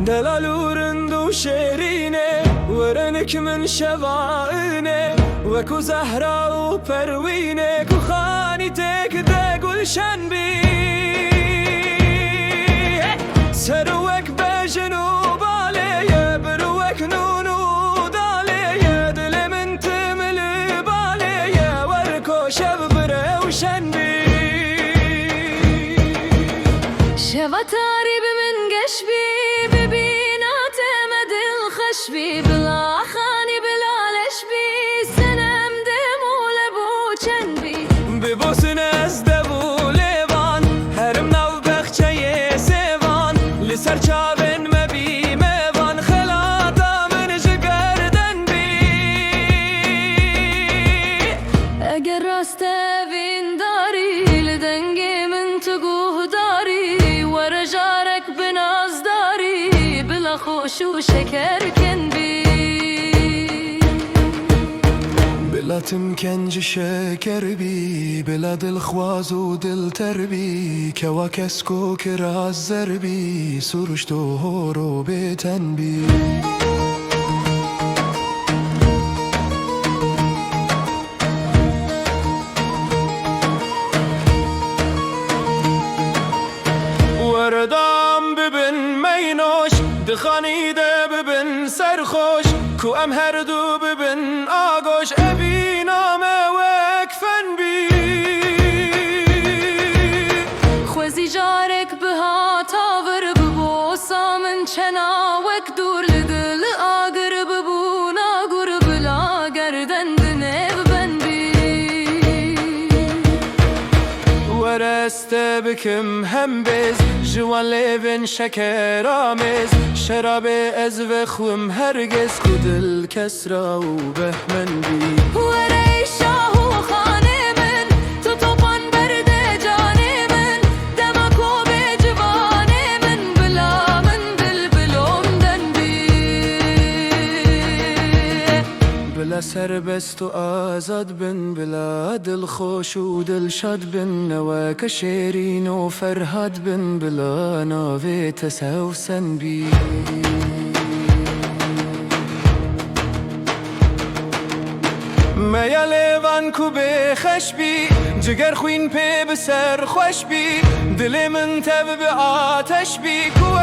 دلالو رند و شیرینه ورنک من شوائنه وکو زهرا و پروینه کو خانی تک ده گلشن بی سروک بجنو بالیه بروک نونو دالیه دل من تمل بالیه ورکو شب بروشن بی شواتاری بمن گش بی ببینات مدل خش بی بلا خانی بلا لش بی سنم دمول بو چند بی ببوسن از دبو لیوان هرم نو بخچه سیوان لسر چاون مبی میوان خلاتا من جگردن بی اگر راست وین داری لدنگی من تگوه داری ورجارك بناز داری بلا خوش و شکر کن بی بلا تمکنج شکر بی بلا دل خواز و دل تربی کوا کسکو کراز زربی سرشت و هورو بیتن بی وردام ببن مینوش دخانیده ببن سرخوش کو ام هر دو ببن آگوش ابی نامه وکفن بی خوزی جارك بها تاور ببو سامن چنا وک دور لدل آگر ببو ناگر بلا گردن دنه ببن بی ورست بکم هم بز جوان لیون شکر آمیز شراب از وخوم هرگز کدل کس را و بهمن بی وری شاه و خانه من تو توپان برده جانه من دمکو به جوانه من بلا من دل بلوم دن بی بلا سربست و آزاد بن بلا دل خوش و دل شاد بن نواک شیرین و فرهاد بن بلا ناوی تسوسن بی میا لیوان کو بخش بی جگر خوین پی بسر خوش بی دل من تب به آتش بی کو